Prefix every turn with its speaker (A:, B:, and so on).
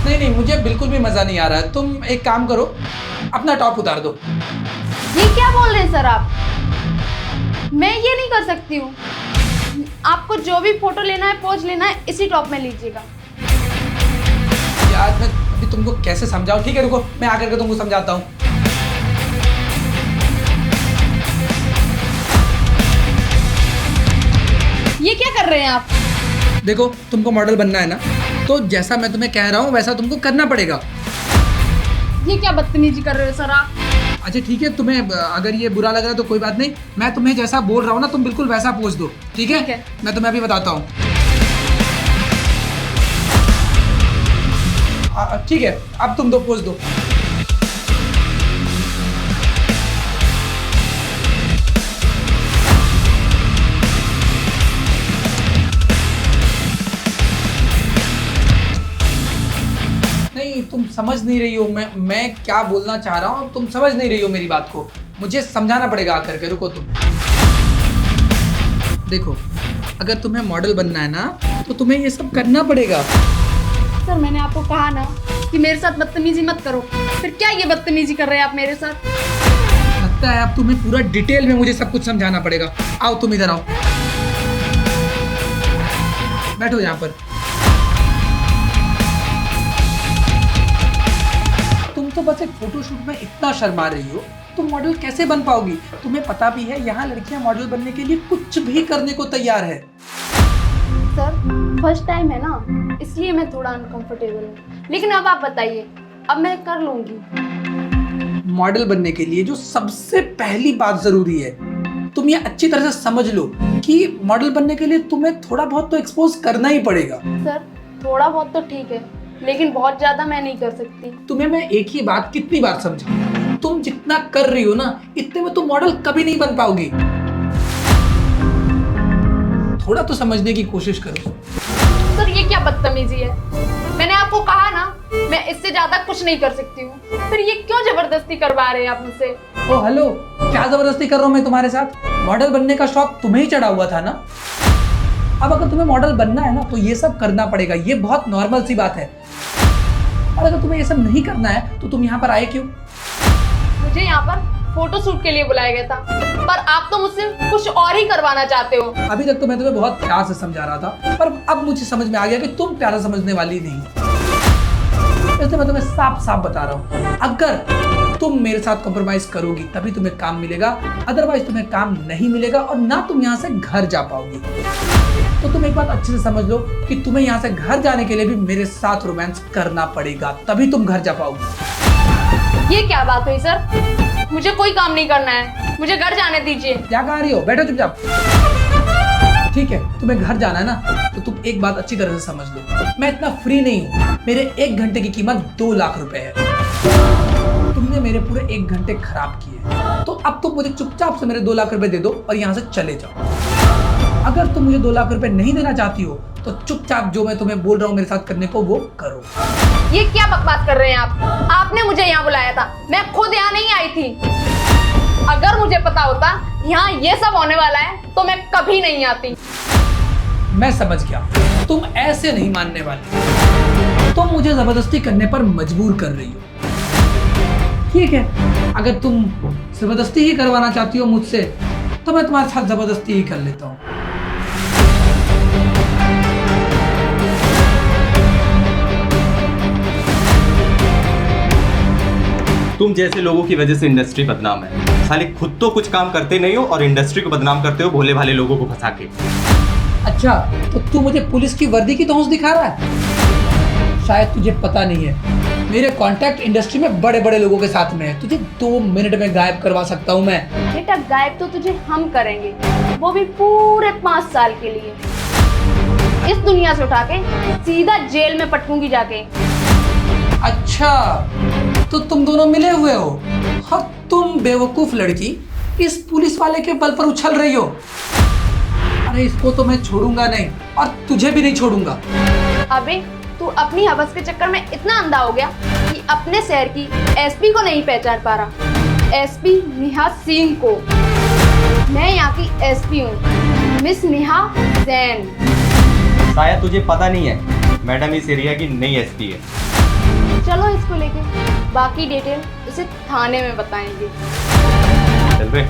A: नहीं नहीं, मुझे बिल्कुल भी मजा नहीं आ रहा है। तुम एक काम करो, अपना टॉप उतार दो।
B: ये क्या बोल रहे हैं सर आप? मैं ये नहीं कर सकती हूँ। आपको जो भी फोटो लेना है, पोज लेना है, इसी टॉप में लीजिएगा।
A: यार मैं अभी तुमको कैसे समझाऊं? ठीक है रुको, मैं आकर के तुमको समझाता हूँ।
B: ये क्या कर रहे हैं आप?
A: देखो, तुमको मॉडल बनना है ना, तो जैसा मैं तुम्हें कह रहा हूँ वैसा तुमको करना पड़ेगा।
B: ये क्या बदतमीजी कर रहे हो सर आप?
A: अच्छा ठीक है, तुम्हें अगर ये बुरा लग रहा है तो कोई बात नहीं। मैं तुम्हें जैसा बोल रहा हूँ ना, तुम बिल्कुल वैसा पोज दो। ठीक है?
B: ठीक है।
A: मैं तुम्हें अभी बताता हूँ। ठीक है, अब तुम दो पोज दो। नहीं, तुम समझ नहीं रही हो मैं क्या बोलना चाह रहा हूँ। तुम समझ नहीं रही हो मेरी बात को। मुझे समझाना पड़ेगा आकर के। रुको तुम। देखो, अगर तुम्हें मॉडल बनना है ना, तो तुम्हें ये सब करना पड़ेगा।
B: सर मैंने आपको कहा ना कि मेरे साथ बदतमीजी मत करो। फिर क्या ये बदतमीजी कर रहे हैं आप मेरे साथ?
A: लगता है अब तुम्हें पूरा डिटेल में मुझे सब कुछ समझाना पड़ेगा। आओ तुम इधर आओ, बैठो यहाँ पर। तुम तो बस एक फोटोशूट में इतना शर्मा रही हो, तुम मॉडल कैसे बन पाओगी? तुम्हें पता भी है यहाँ लड़कियां मॉडल बनने के लिए कुछ भी करने को तैयार है।
B: सर फर्स्ट टाइम है ना, इसलिए मैं थोड़ा अनकंफर्टेबल हूँ। लेकिन अब आप बताइए, अब मैं कर लूंगी।
A: मॉडल बनने के लिए जो सबसे पहली बात जरूरी है, तुम ये अच्छी तरह से समझ लो कि मॉडल बनने के लिए तुम्हें थोड़ा बहुत तो एक्सपोज करना ही पड़ेगा।
B: सर थोड़ा बहुत तो ठीक है, लेकिन बहुत ज्यादा मैं नहीं कर सकती।
A: तुम्हें मैं एक ही बात कितनी बार समझाऊं? तुम जितना कर रही हो ना, इतने में तुम मॉडल कभी नहीं बन पाओगी। थोड़ा तो समझने की कोशिश करो।
B: सर ये क्या बदतमीजी है? मैंने आपको कहा ना, मैं इससे ज्यादा कुछ नहीं कर सकती हूँ। फिर ये क्यों जबरदस्ती करवा रहे हैं आप मुझसे?
A: ओ हेलो, क्या जबरदस्ती कर रहा हूँ मैं तुम्हारे साथ? मॉडल बनने का शौक तुम्हें ही चढ़ा हुआ था ना। अब अगर तुम्हें मॉडल बनना है ना, तो ये सब करना पड़ेगा। ये बहुत नॉर्मल सी बात है। और अगर तुम्हें ये सब नहीं करना है तो तुम यहाँ पर आए क्यों?
B: मुझे यहाँ पर फोटो शूट के लिए बुलाया गया था, पर आप तो मुझसे कुछ और ही करवाना चाहते हो।
A: अभी तक तो मैं तुम्हें बहुत प्यार से समझा रहा था, पर अब मुझे समझ में आ गया कि तुम प्यार समझने वाली नहीं। इसलिए मैं तुम्हें साफ साफ बता रहा हूँ, अगर तुम मेरे साथ कॉम्प्रोमाइज करोगी तभी तुम्हें काम मिलेगा, अदरवाइज तुम्हें काम नहीं मिलेगा और ना तुम यहाँ से घर जा पाओगी। तो तुम एक बात अच्छे से समझ लो कि तुम्हें यहाँ से घर जाने के लिए भी मेरे साथ रोमांस करना पड़ेगा, तभी तुम घर जा पाओगी।
B: ये क्या बात हुई सर? मुझे कोई काम नहीं करना है, मुझे घर जाने दीजिए।
A: क्या कह रही हो? बैठो चुपचाप। ठीक है, तुम्हें घर जाना है ना, तो तुम एक बात अच्छी तरह से समझ लो, मैं इतना फ्री नहीं हूँ। मेरे 1 घंटे की कीमत 2 लाख रुपए है। तुमने मेरे पूरे 1 घंटे खराब किए, तो अब तुम मुझे चुपचाप से मेरे 2 लाख रुपए दे दो और यहाँ से चले जाओ। अगर तुम मुझे 2 लाख रुपए नहीं देना चाहती हो, तो चुपचाप जो मैं तुम्हें बोल रहा हूँ मेरे साथ करने को, वो करो।
B: ये क्या बकवास कर रहे हैं आप? आपने मुझे यहाँ बुलाया था, मैं खुद यहाँ नहीं आई थी। अगर मुझे पता होता यहाँ ये सब होने वाला है, तो मैं कभी नहीं आती।
A: मैं समझ गया, तुम ऐसे नहीं मानने वाली। तुम मुझे जबरदस्ती करने पर मजबूर कर रही हो। ठीक है, अगर तुम जबरदस्ती ही करवाना चाहती हो मुझसे, तो मैं तुम्हारे साथ जबरदस्ती ही कर लेता हूँ।
C: तुम जैसे लोगों की वजह से इंडस्ट्री बदनाम है। साले खुद तो कुछ काम करते नहीं हो और इंडस्ट्री को बदनाम करते हो भोले भाले लोगों को फंसा के।
A: अच्छा, तो तू मुझे पुलिस की वर्दी की धौंस दिखा रहा है? शायद तुझे पता नहीं है, मेरे कॉन्टैक्ट इंडस्ट्री में बड़े बड़े लोगों के साथ में है। तुझे 2 मिनट में गायब करवा सकता हूँ मैं।
B: बेटा गायब तो तुझे हम करेंगे, वो भी पूरे 5 साल के लिए। इस दुनिया से उठा के सीधा जेल में पटकूंगी जाके।
A: अच्छा, तो तुम दोनों मिले हुए हो? हाँ, तुम बेवकूफ लड़की इस पुलिस वाले के बल पर उछल रही हो। अरे इसको तो मैं छोड़ूंगा नहीं, और तुझे भी नहीं छोड़ूंगा।
B: अबे तू अपनी हवस के चक्कर में इतना अंधा हो गया कि अपने शहर की एसपी को नहीं पहचान पा रहा। एसपी निहाल सिंह को। मैं यहाँ की एसपी हूँ, मिस नेहा जैन।
C: शायद तुझे पता नहीं है, मैडम इस एरिया की नई एसपी है।
B: चलो इसको लेके बाकी डिटेल उसे थाने में बताएंगे।
C: चल बे।